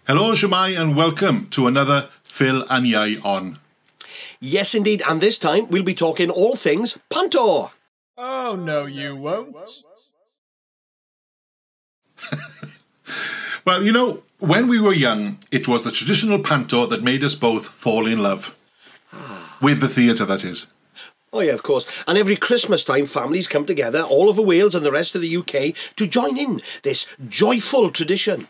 Hello, Shemai, and welcome to another Phyl and Ieu On. Yes, indeed, and this time we'll be talking all things panto. Oh, no, you won't. Well, you know, when we were young, it was the traditional panto that made us both fall in love. With the theatre, that is. Oh yeah, of course. And every Christmas time families come together all over Wales and the rest of the UK to join in this joyful tradition.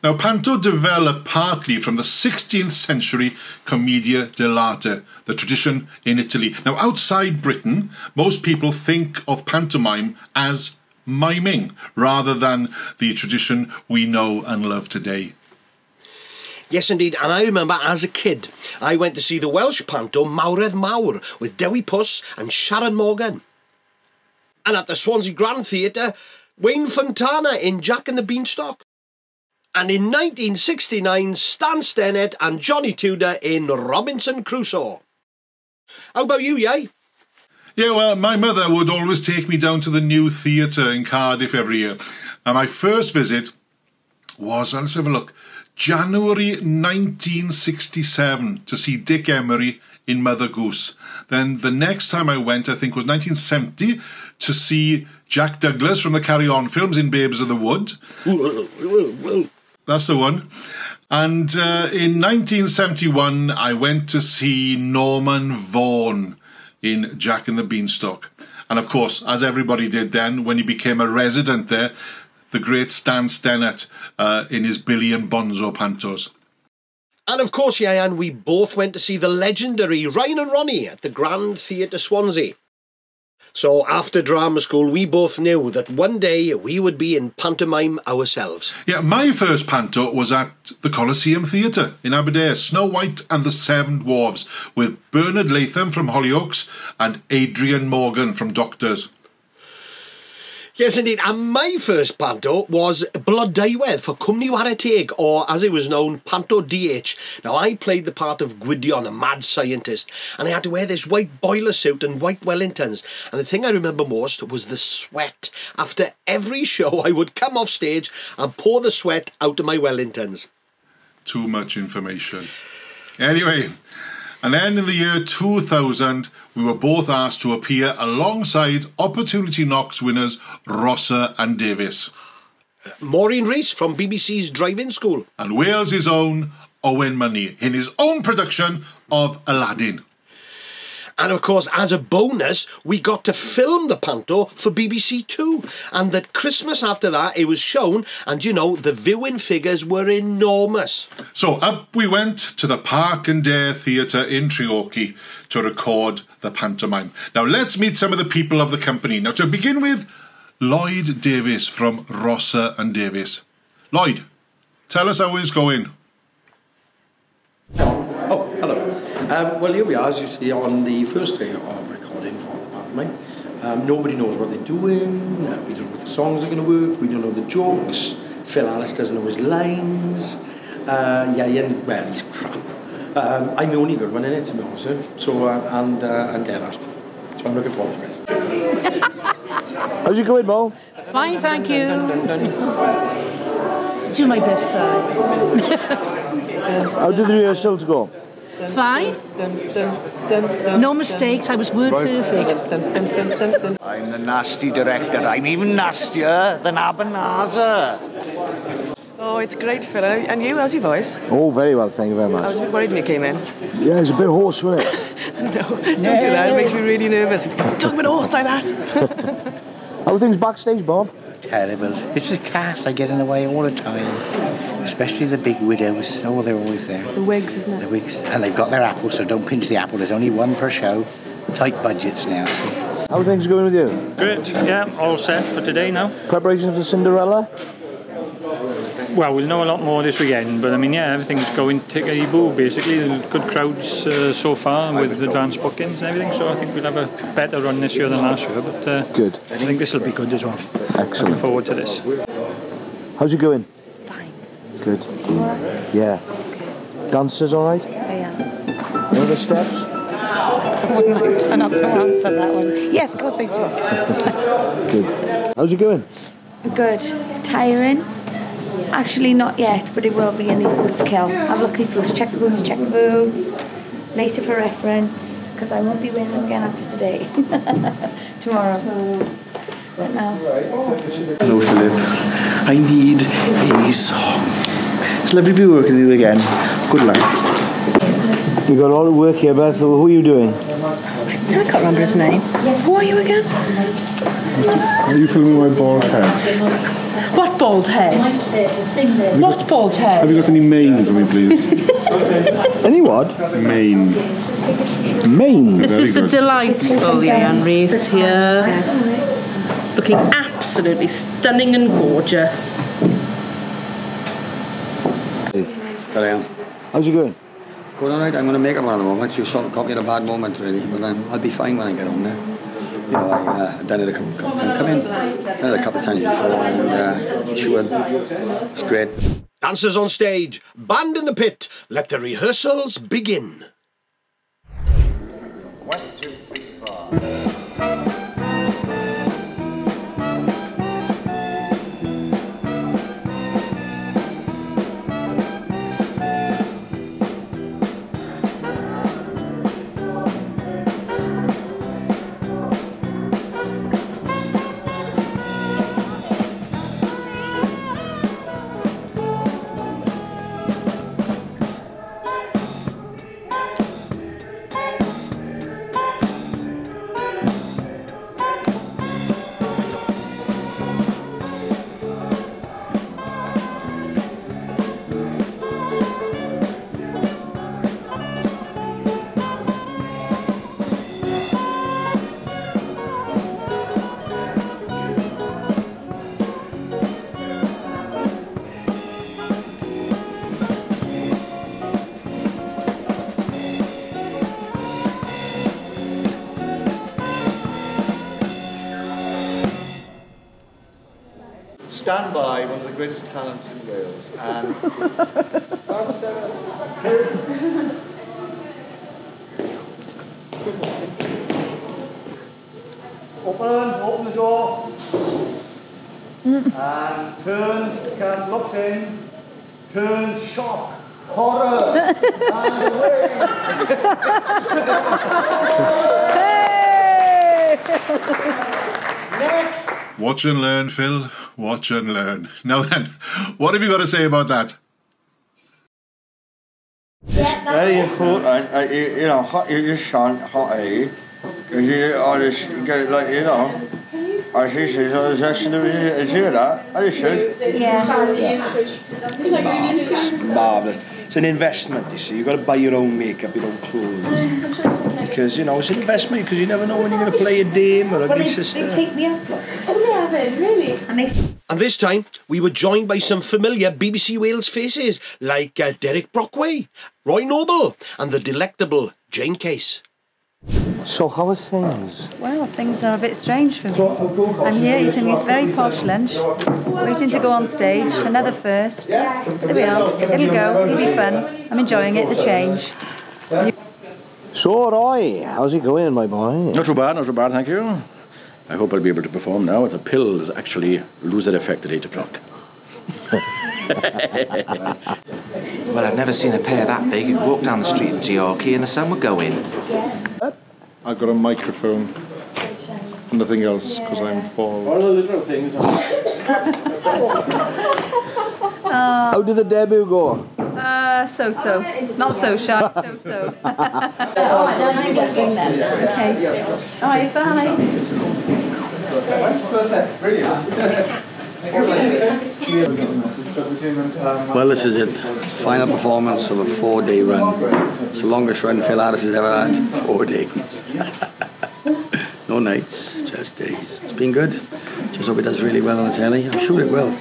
Now, panto developed partly from the 16th century commedia dell'arte, the tradition in Italy. Now, outside Britain, most people think of pantomime as miming, rather than the tradition we know and love today. Yes, indeed, and I remember as a kid, I went to see the Welsh panto Mawredd Mawr with Dewi Puss and Sharon Morgan. And at the Swansea Grand Theatre, Wayne Fontana in Jack and the Beanstalk. And in 1969, Stan Stennett and Johnny Tudor in Robinson Crusoe. How about you, Ieu? Yeah, well, my mother would always take me down to the new theatre in Cardiff every year. And my first visit was, let's have a look, January 1967 to see Dick Emery in Mother Goose. Then the next time I went, I think, was 1970 to see Jack Douglas from the Carry On films in Babes of the Wood. That's the one. And in 1971, I went to see Norman Vaughan in Jack and the Beanstalk. And of course, as everybody did then, when he became a resident there, the great Stan Stennett in his Billy and Bonzo pantos. And of course, Ieuan, we both went to see the legendary Ryan and Ronnie at the Grand Theatre Swansea. So after drama school, we both knew that one day we would be in pantomime ourselves. Yeah, my first panto was at the Coliseum Theatre in Aberdare, Snow White and the Seven Dwarfs, with Bernard Latham from Hollyoaks and Adrian Morgan from Doctors. Yes, indeed, and my first panto was Blodeuwedd for Cwmni Ware Teg, or as it was known, Panto DH. Now, I played the part of Gwydion, a mad scientist, and I had to wear this white boiler suit and white Wellingtons. And the thing I remember most was the sweat. After every show, I would come off stage and pour the sweat out of my Wellingtons. Too much information. Anyway, and then in the year 2000, we were both asked to appear alongside Opportunity Knocks winners Rosser and Davis. Maureen Rhys from BBC's Drive-In School. And Wales' own Owen Money in his own production of Aladdin. And of course, as a bonus, we got to film the panto for BBC Two. And that Christmas after that, it was shown, and you know, the viewing figures were enormous. So up we went to the Park and Dare Theatre in Treorchy to record the pantomime. Now let's meet some of the people of the company. Now to begin with, Lloyd Davis from Rosser and Davis. Lloyd, tell us how it's going. Oh, hello. Well, here we are, as you see, on the first day of recording for the pantomime. Nobody knows what they're doing, we don't know if the songs are going to work, we don't know the jokes, Phil Alice doesn't know his lines, Ieuan, well, he's crap. I'm the only good one in it, to be honest with you, so, and get asked. So I'm looking forward to it. How's it going, Mo? Fine, thank you. Do my best, sir. How did the rehearsals go? Fine. No mistakes, I was word perfect. I'm the nasty director. I'm even nastier than Abernare. Oh, it's great, Phil. And you, how's your voice? Oh, very well, thank you very much. I was a bit worried when you came in. Yeah, it's a bit hoarse, wasn't it? No, don't do that. It makes me really nervous. Talk about a horse like that. How are things backstage, Bob? Terrible. It's a cast. I get in the way all the time. Especially the big widows. Oh, they're always there. The wigs, isn't it? The wigs. And they've got their apple, so don't pinch the apple. There's only one per show. Tight budgets now. How are things going with you? Great, yeah, all set for today now. Preparations for Cinderella? Well, we'll know a lot more this weekend, but I mean, yeah, everything's going tickety-boo, basically. Good crowds so far with advanced bookings and everything, so I think we'll have a better run this year than last year, but good. I think this will be good as well. Excellent. Looking forward to this. How's it going? Fine. Good. You alright? Yeah. Dancers alright? I am. Know the steps? I wouldn't like to not answer that one. Yes, of course they do. Good. How's it going? Good. Tiring? Actually, not yet, but it will be, and these boots kill. Have a look at these boots. Check the boots, check the boots. Later for reference, because I won't be wearing them again after today. Tomorrow. But now. Hello, Philip. I need a song. It's lovely to be working with you again. Good luck. You got a lot of work here, Beth. Who are you doing? I can't remember his name. Who are you again? Are you filming my bald head? What bald head? What bald head? Have you got any mane for me, please? Any what? Mane. Mane? This is the delightful Ieuan Rhys here. Looking absolutely stunning and gorgeous. There I am. How's it going? Going all right. I'm going to make it one of the moments. You sort of caught me at a bad moment, really, but I'll be fine when I get on there. You know, I've done it a couple of times. Come in, done it a couple of times before, and sure, it's great. Dancers on stage, band in the pit. Let the rehearsals begin. 1, 2, 3, 4. Stand by, one of the greatest talents in Wales, and open the door, and turns, looks in, turns, shock, horror, and away. Next! Watch and learn, Phil. Watch and learn. Now then, what have you got to say about that? It's very important, you know, you shan't hot air, because you always get it like, you know, as he says, oh, there's actually, is here that? Are you sure? Yeah. Marvellous. It's an investment, you see. You've got to buy your own makeup, your own clothes. Because, you know, it's an investment, because you never know when you're going to play a dame or ugly sister. They take me up. Oh, they haven't, really? And this time, we were joined by some familiar BBC Wales faces, like Derek Brockway, Roy Noble, and the delectable Jane Case. So how are things? Well, things are a bit strange for me. I'm here eating this very posh lunch, waiting to go on stage, another first. There we are, it'll go, it'll be fun. I'm enjoying it, the change. So, Roy, how's it going, my boy? Not too bad, thank you. I hope I'll be able to perform now if the pills actually lose their effect at 8 o'clock. Well, I've never seen a pair that big. You'd walk down the street in Treorchy and the sun would go in. I've got a microphone. Nothing else, because I'm bald. All the little things. How did the debut go? That's so-so. Not so shy, so-so. Oh, I don't mind getting them. Okay. All right, bye. That's perfect. Brilliant. Well, this is it. Final performance of a 4-day run. It's the longest run Phil Harris has ever had. 4 days. No nights, just days. It's been good. Just hope it does really well on the telly. I'm sure it will.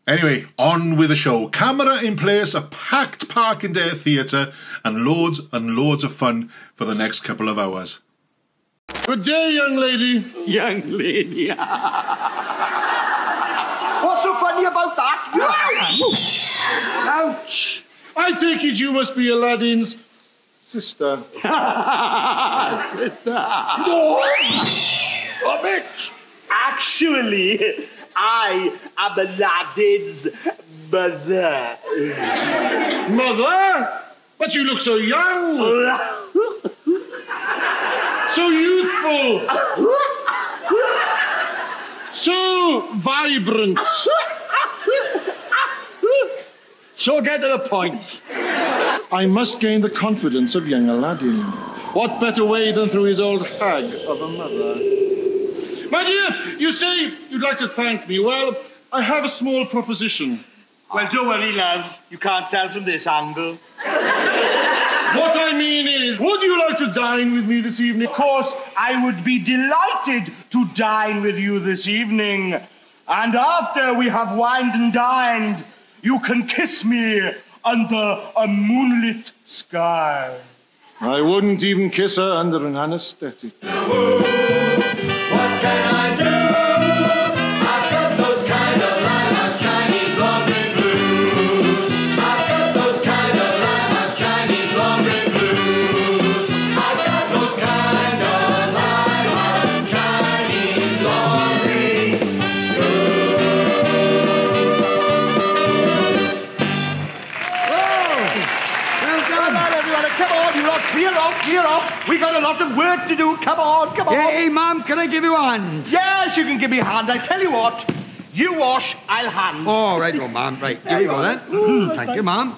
Anyway, on with the show. Camera in place, a packed Park-and-Dare theatre, and loads of fun for the next couple of hours. Good day, young lady. Young lady. What's so funny about that? Ouch! I take it you must be Aladdin's sister. Sister. No! A bitch! Actually, I am Aladdin's mother. Mother? But you look so young. So youthful. So vibrant. So get to the point. I must gain the confidence of young Aladdin. What better way than through his old hag of a mother? My dear, you say you'd like to thank me. Well, I have a small proposition. Well, don't worry, love. You can't tell from this angle. What I mean is, would you like to dine with me this evening? Of course, I would be delighted to dine with you this evening. And after we have wined and dined, you can kiss me under a moonlit sky. I wouldn't even kiss her under an anesthetic. What can I do? I've got those kind of lilacs, Chinese long green blues. I've got those kind of lilacs, Chinese long green blues. I've got those kind of lilacs, Chinese long green blues. Come on, everyone. Come on, you lot. Clear off, clear off. We got a lot of work to do. Come on, come on. Hey, Mum, can I give you a hand? Yes, you can give me a hand. I tell you what. You wash, I'll hand. Oh, right, oh, Mum. Right, here you go, then. Thank you, Mum.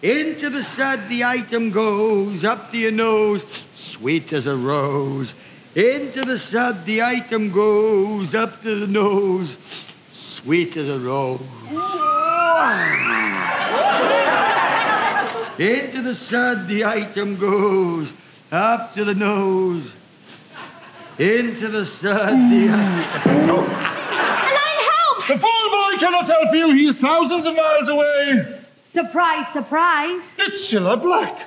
Into the sud the item goes, up to your nose, sweet as a rose. Into the sud the item goes, up to the nose, sweet as a rose. Into the sud the item goes, up to the nose. Into the sud the item goes. Aladdin, help! The poor boy cannot help you. He is thousands of miles away. Surprise, surprise. It's Cilla Black.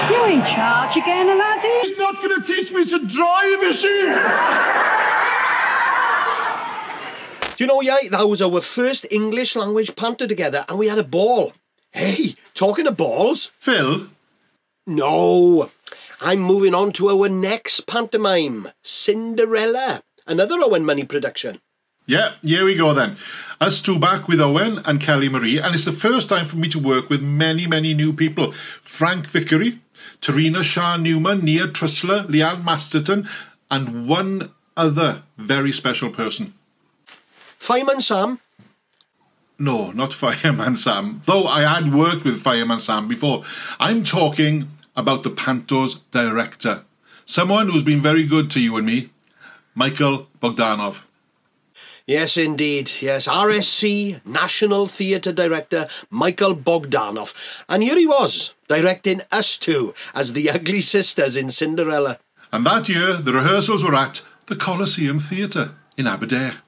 You in charge again, Aladdin? He's not going to teach me to drive, is she? Do you know, yeah, that was our first English language panto together and we had a ball. Hey, talking of balls. Phil? No, I'm moving on to our next pantomime, Cinderella, another Owen Money production. Yeah, here we go then. Us two back with Owen and Kelly Marie, and it's the first time for me to work with many new people. Frank Vickery, Tarina Shah Newman, Nia Trusler, Leanne Masterton, and one other very special person. Fireman Sam? No, not Fireman Sam, though I had worked with Fireman Sam before. I'm talking about the Panto's director, someone who's been very good to you and me, Michael Bogdanov. Yes, indeed. Yes, RSC, National Theatre Director, Michael Bogdanov. And here he was, directing us two as the ugly sisters in Cinderella. And that year, the rehearsals were at the Coliseum Theatre in Aberdare.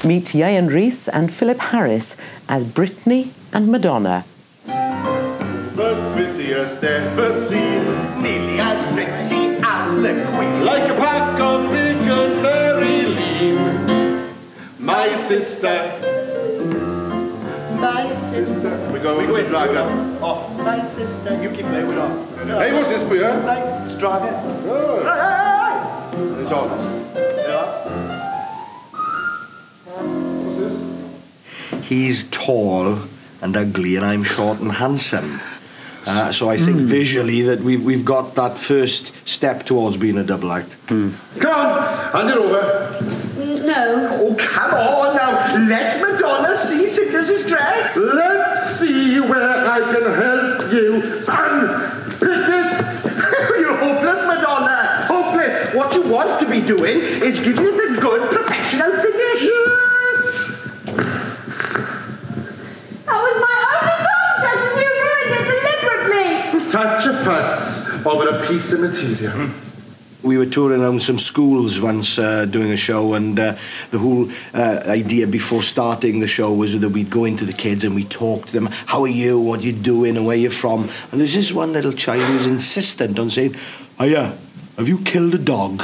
Meet Ieuan Rhys and Philip Harris as Brittany and Madonna. The prettiest ever seen, nearly as pretty as the Queen. Like a pack of big and very lean. My sister. We're going to drag her. Oh, my sister. You keep playing with her. Hey, what's this for you? Let's drag it. Oh. Hey! It's on. He's tall and ugly, and I'm short and handsome. So I think visually that we've got that first step towards being a double act. Come on, hand it over. know. Oh, come on now. Let Madonna see Sickness's dress. Let's see where I can help you. Unpick it. You're hopeless, Madonna. Hopeless. What you want to be doing is giving it a good professional finish. Yes. That was my only contest and you ruined it deliberately. Such a fuss over a piece of material. We were touring around some schools once doing a show, and the whole idea before starting the show was that we'd go into the kids and we'd talk to them. How are you? What are you doing? And where you from? And there's this one little child who's insistent on saying, "Hiya, have you killed a dog?"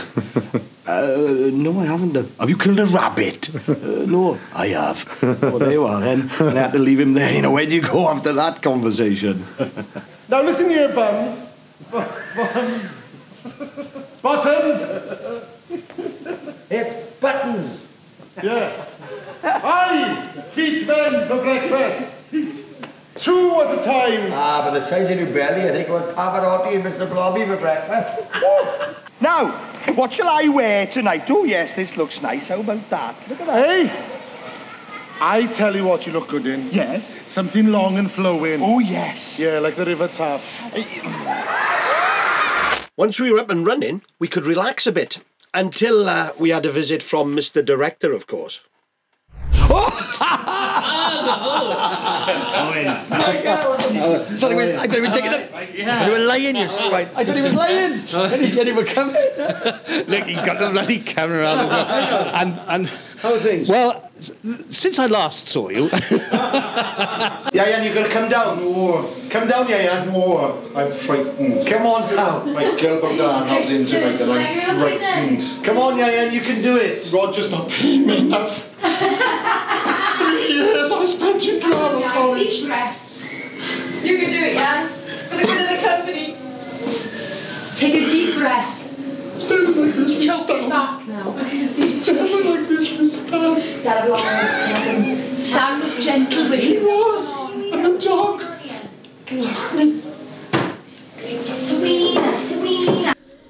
No, I haven't. Have you killed a rabbit? No, I have. Well, there you are then. And I had to leave him there. You know, where do you go after that conversation? Now listen here, Bum. Buttons! It's buttons. Yeah. Aye! Keep them for breakfast. 2 at a time. Ah, but the size of your belly, I think we'll Pavarotti and Mr. Blobby for breakfast. Now, what shall I wear tonight? Oh, yes, this looks nice. How about that? Look at that. Hey! I tell you what you look good in. Yes? Something long and flowing. Oh, yes. Yeah, like the River Taff. Once we were up and running, we could relax a bit. Until we had a visit from Mr. Director, of course. I thought he was taking it. I thought he was lying, you swine. I thought he was lying. And he said he would come in. Look, he's got the bloody camera on as well. And how are things? Well, since I last saw you. Ieuan, you're going to come down. Oh. Come down, Ieuan. Oh, I'm frightened. Come on now. My girl down, I was in tonight and I'm frightened. Come on, Ieuan, you can do it. Roger's not paying me enough. 3 years I spent in drama college. Deep breaths. You can do it, Ieuan. For the good of the company. Take a deep breath. Standing like this with Choke it back now. Standing like this with Stan. Stan was gentle with He was. And the dog left me.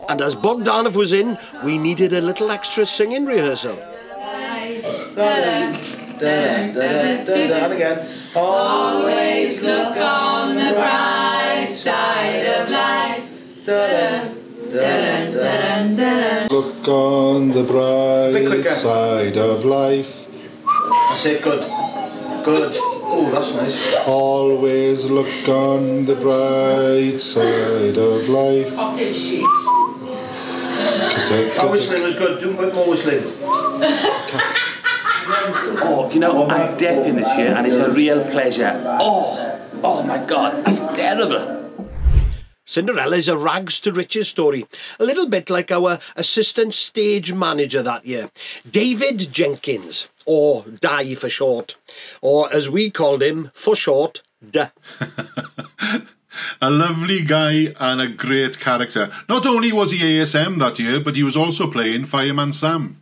And as Bogdanov was in, we needed a little extra singing rehearsal. And again. Always look on the bright side of life. Look on the bright side of life. That's it, good. Good. Oh, that's nice. Always look on the bright side of life. That whistling was good. Do a bit more whistling. Oh, you know, I'm deafing this year and it's a real pleasure. Oh my God, that's terrible. Cinderella is a rags to riches story, a little bit like our assistant stage manager that year, David Jenkins, or Di for short, or as we called him for short, D. A lovely guy and a great character. Not only was he ASM that year, but he was also playing Fireman Sam.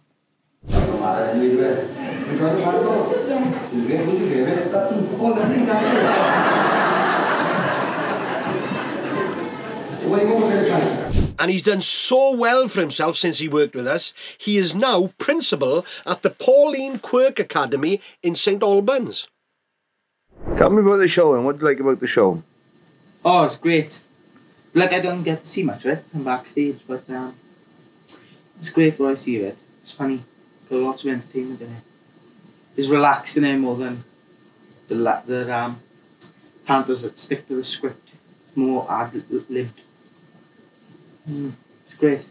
And he's done so well for himself since he worked with us. He is now principal at the Pauline Quirk Academy in St Albans. Tell me about the show and what do you like about the show? Oh, it's great. Like, I don't get to see much of it. I'm backstage, but it's great what I see of it. It's funny. Got lots of entertainment in it. It's relaxed in it more than the pantos that stick to the script. It's more ad-libbed. It's great.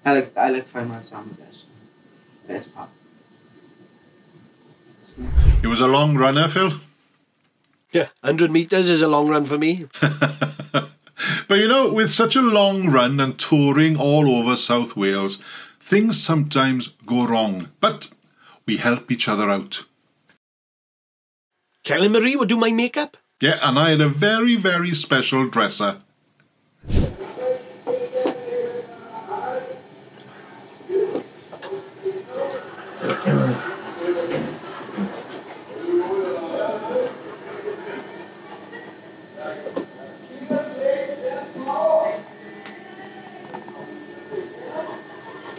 I like Fireman Sam the best. Best part. He was a long runner, Phil. Yeah, 100 metres is a long run for me. But you know, with such a long run and touring all over South Wales, things sometimes go wrong. But we help each other out. Kelly Marie would do my makeup. Yeah, and I had a very, very special dresser.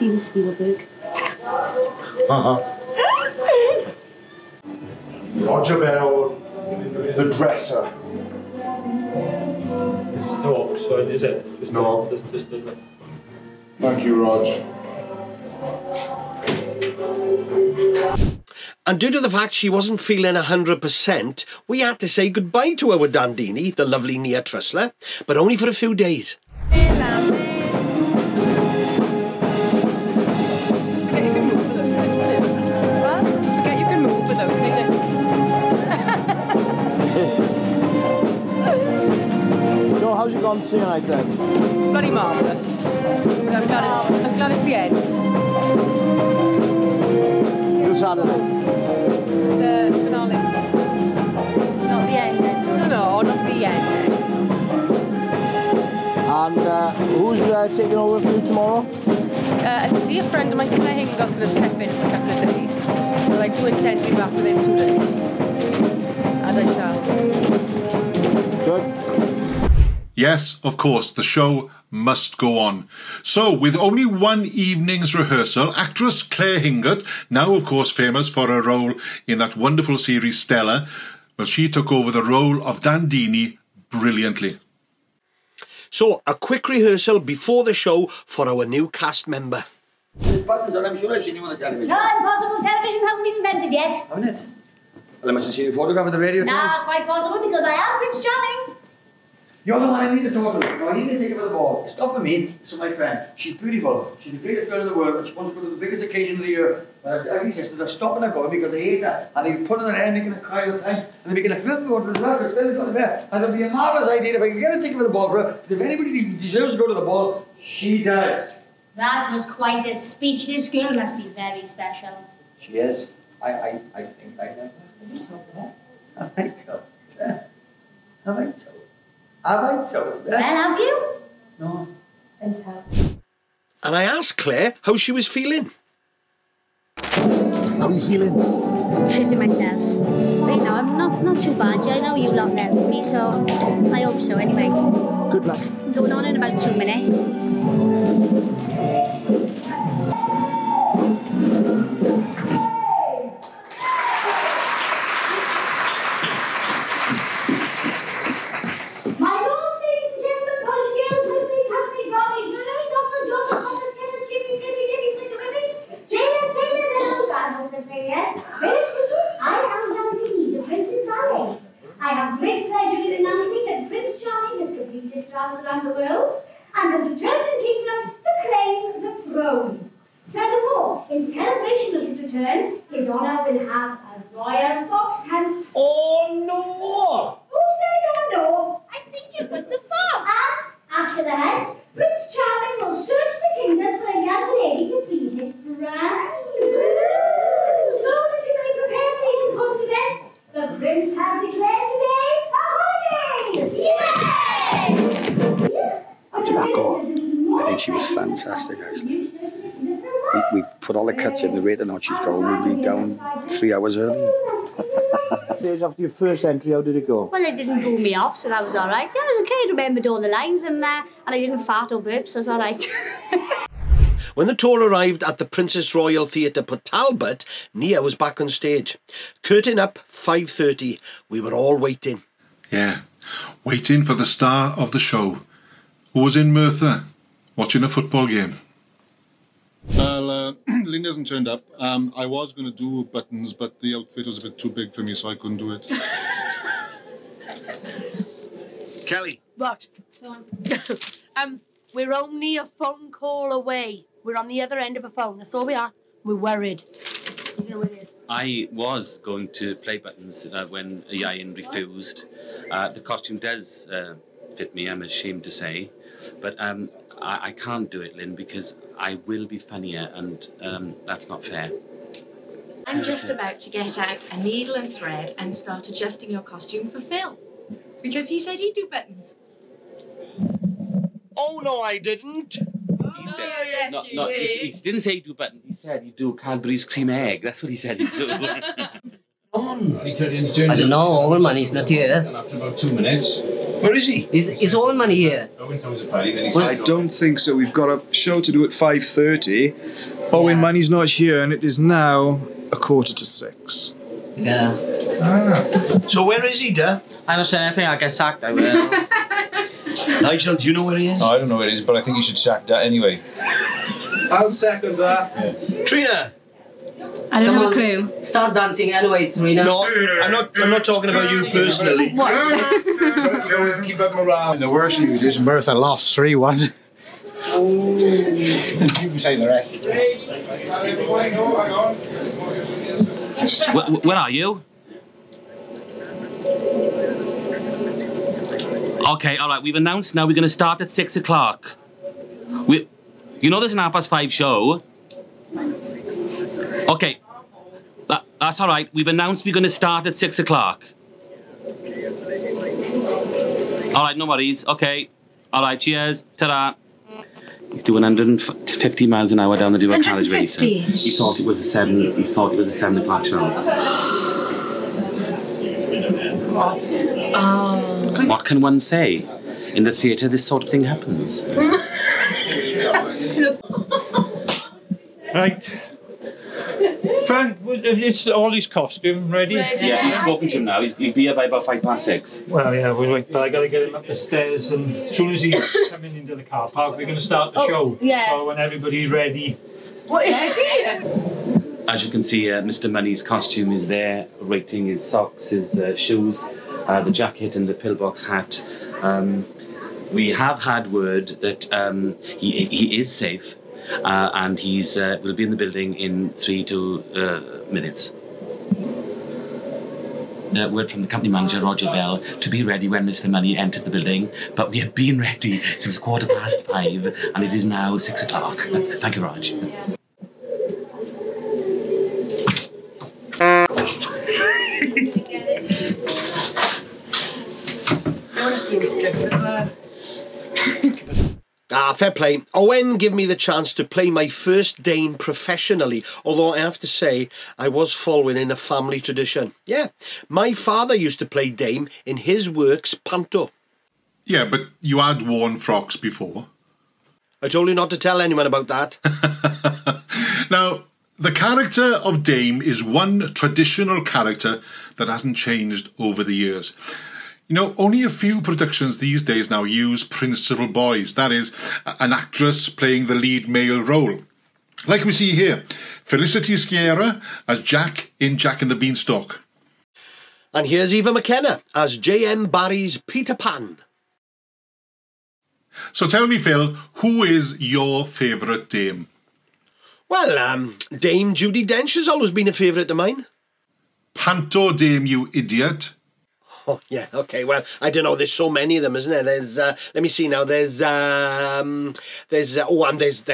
Steven Spielberg. Roger Bell, the dresser. No, sorry, is it? No. Thank you, Rog. And due to the fact she wasn't feeling 100%, we had to say goodbye to our Dandini, the lovely Nia Trusler, but only for a few days. So how's it gone tonight then? Bloody marvellous. But I'm glad it's the end. Your Saturday? The finale. Not the end then? No, not the end. And who's taking over for you tomorrow? A dear friend of mine, Claire Hingott's going to step in for a couple of days. But I do intend to be back within 2 days. As I shall. Good. Yes, of course, the show must go on. So, with only one evening's rehearsal, actress Claire Hingott, now of course famous for her role in that wonderful series Stella, well, she took over the role of Dandini brilliantly. So, a quick rehearsal before the show for our new cast member. Buttons on, I'm sure I've seen you on the television. No, impossible. Television hasn't been invented yet. Haven't it? Well, I must have seen you photograph of the radio. Nah, quite possible because I am Prince Charming. You're the one I need to talk to. No, I need to take her for the ball. It's not for me, it's for my friend. She's beautiful. She's the greatest girl in the world, and she wants to go to the biggest occasion of the year. Ugly sisters are stopping her going because they hate her. And they're putting her in, they're going to cry all the time. And they're making a film about her as well, because they're going there. And it'll be a marvellous idea if I can get her to take her for the ball for her. If anybody deserves to go to the ball, she does. That was quite a speech. This girl must be very special. She is. I think I know. Have I told her? Have I told her? Have I told her? Well, have you? No. Then tell. And I asked Claire how she was feeling. How are you feeling? Shitting myself. But you know, I'm not too bad. I know you lot helped me, so I hope so anyway. Good luck. I'm going on in about 2 minutes. Around the world and has returned to the kingdom to claim the throne. Furthermore, in celebration of his return, His Honour will have a royal fox hunt. Oh no! Who said oh no? I think it was the fox. And after the hunt, Prince Charming will search the kingdom for a young lady to be his bride. So that you may prepare for these important events, the prince has declared today a holiday. Yay! How did that go? I think she was fantastic, actually. We put all the cuts in, the rate of not she's going, we'd be down 3 hours early. Days after your first entry, how did it go? Well, it didn't boo me off, so that was all right. Yeah, it was okay. I remembered all the lines and I didn't fart or burp, so it was all right. When the tour arrived at the Princess Royal Theatre, Port Talbot, Nia was back on stage. Curtain up, 5:30. We were all waiting. Yeah, waiting for the star of the show, who was in Merthyr, watching a football game. Well, Lynn hasn't turned up. I was going to do buttons, but the outfit was a bit too big for me, so I couldn't do it. Kelly. What? We're only a phone call away. We're on the other end of a phone. That's all we are. We're worried. You know what it is. I was going to play buttons when Ieuan refused. The costume does fit me, I'm ashamed to say. But I can't do it, Lynn, because I will be funnier, and that's not fair. I'm just about to get out a needle and thread and start adjusting your costume for Phyl. Because he said he'd do buttons. Oh, no, I didn't. He said, he didn't say he'd do buttons, he said he'd do Cadbury's cream egg. That's what he said he'd do. I don't know, old man, he's not here. After about 2 minutes. Where is he? Is Owen Money here? I don't think so. We've got a show to do at 5:30. Owen Money's not here, and it is now 5:45. Yeah. So where is he, Dad? I don't say anything, I'll get sacked, I will. Nigel, do you know where he is? No, I don't know where he is, but I think you should sack that anyway. I'll second that. Yeah. Trina! I don't have a clue. Start dancing anyway, Trina. No, I'm not talking about you personally. Keep up morale. The worst news is Merthyr lost 3-1. You can say the rest. Where are you? Okay, all right. We've announced now we're going to start at 6 o'clock. You know there's an 5:30 show. Okay, that's all right. We've announced we're going to start at 6 o'clock. All right, no worries. Okay. All right, cheers. Ta-da. He's doing 150 miles an hour down the dual carriage race. He thought it was a 7. He thought it was a 7 o'clock show. What can one say? In the theatre, this sort of thing happens. Right. Frank, is all his costume ready? Yeah, he's spoken to him now. He'll be here by about 6:05. Well, yeah, we'll wait, but I got to get him up the stairs, and as soon as he's coming into the car park, we're going to start the show. Yeah. So when everybody's ready. What is it? As you can see, Mr. Money's costume is there, rating his socks, his shoes, the jacket and the pillbox hat. We have had word that he is safe, and he's will be in the building in 3 minutes. Word from the company manager, Roger Bell, to be ready when Mr. Money enters the building, but we have been ready since 5:15, and it is now 6 o'clock. Thank you, Rog. I want to see him strip as well. Fair play. Owen gave me the chance to play my first Dame professionally, although I have to say I was following in a family tradition. Yeah, my father used to play Dame in his works Panto. Yeah, but you had worn frocks before. I told you not to tell anyone about that. Now, the character of Dame is one traditional character that hasn't changed over the years. You know, only a few productions these days now use principal boys. That is, an actress playing the lead male role. Like we see here, Felicity Sierra as Jack in Jack and the Beanstalk. And here's Eva McKenna as J.M. Barrie's Peter Pan. So tell me, Phil, who is your favourite Dame? Well, Dame Judi Dench has always been a favourite of mine. Panto Dame, you idiot. Oh, yeah, okay, well, I don't know, there's so many of them, isn't there? There's, let me see now, there's, and there's, who else?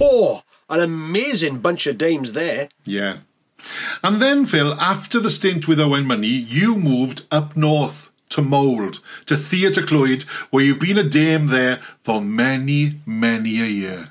Oh, an amazing bunch of dames there. Yeah. And then, Phil, after the stint with Owen Money, you moved up north to Mould, to Theatre Clwyd, where you've been a dame there for many, many a year.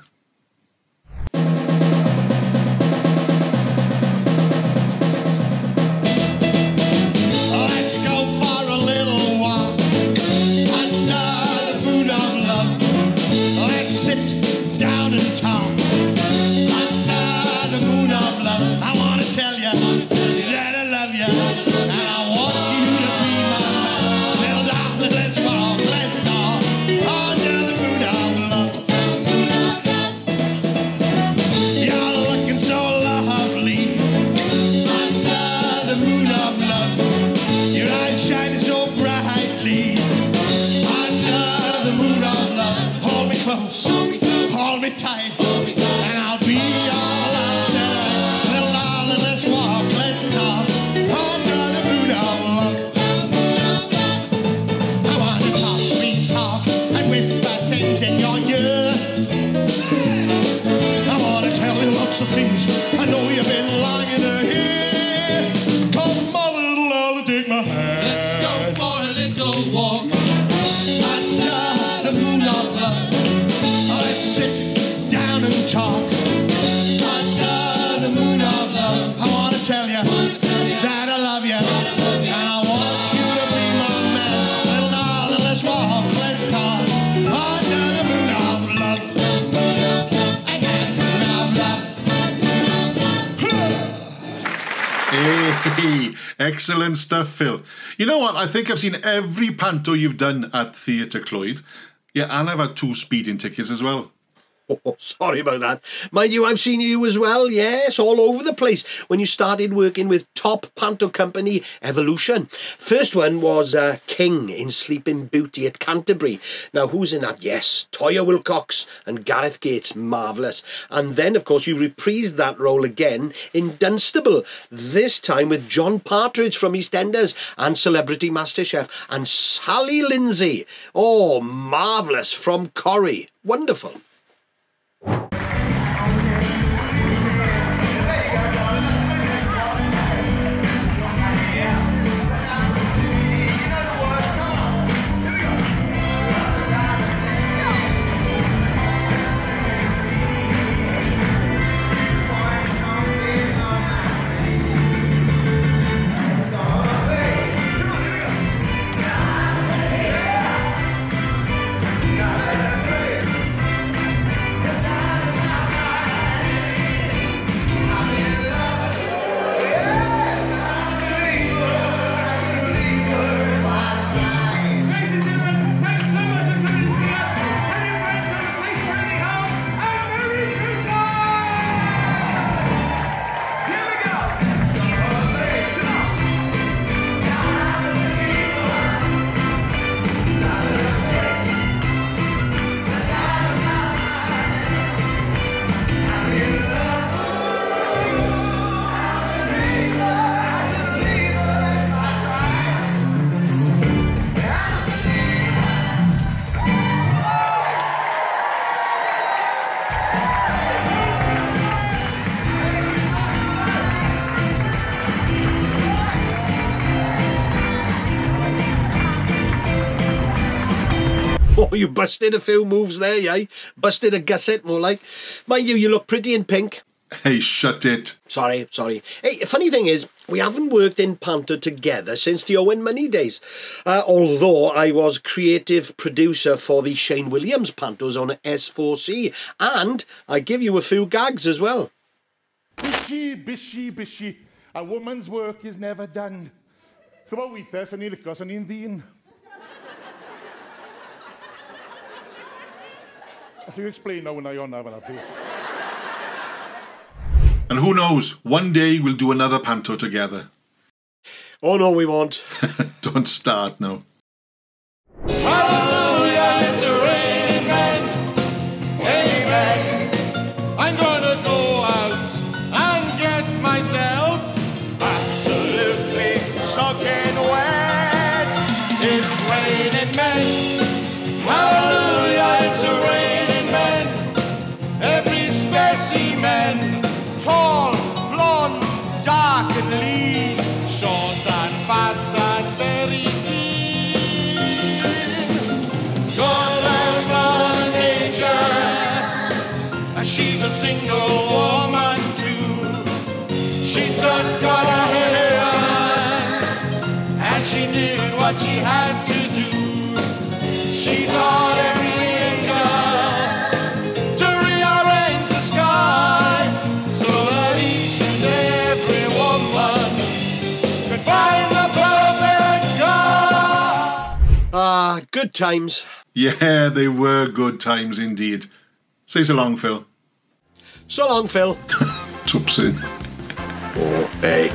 Excellent stuff, Phil. You know what? I think I've seen every panto you've done at Theatre Clwyd. Yeah, and I've had 2 speeding tickets as well. Oh, sorry about that. Mind you, I've seen you as well, yes, all over the place, when you started working with top panto company Evolution. First one was King in Sleeping Beauty at Canterbury. Now, who's in that? Yes, Toya Wilcox and Gareth Gates, marvellous. And then, of course, you reprised that role again in Dunstable, this time with John Partridge from EastEnders and Celebrity MasterChef, and Sally Lindsay. Oh, marvellous, from Corrie. Wonderful. Oh, you busted a few moves there, yeah? Busted a gusset, more like. Mind you, you look pretty in pink. Hey, shut it. Sorry. Hey, funny thing is, we haven't worked in panto together since the Owen Money days. Although I was creative producer for the Shane Williams pantos on S4C. And I give you a few gags as well. Bishy. A woman's work is never done. Come on, weithiau, sy'n ni'n licio, sy'n ni'n ddyn. Can you explain now when I on that, please? And who knows, one day we'll do another panto together. Oh no, we won't. Don't start now. Hallelujah, it's a raining man. Amen. I'm gonna go out and get myself absolutely soaking wet. It's raining men. Hallelujah, it's a raining man. Every specimen, tall, blonde, dark and lean, short and fat and very keen. God has Mother Nature, and she's a single woman too. She done got her hair on, and she knew what she had to do. She taught every angel to rearrange the sky so that each and every woman could find the perfect guy. Ah, good times. Yeah, they were good times indeed. Say so long, Phil. So long, Phil. Tupsin. Oh, hey.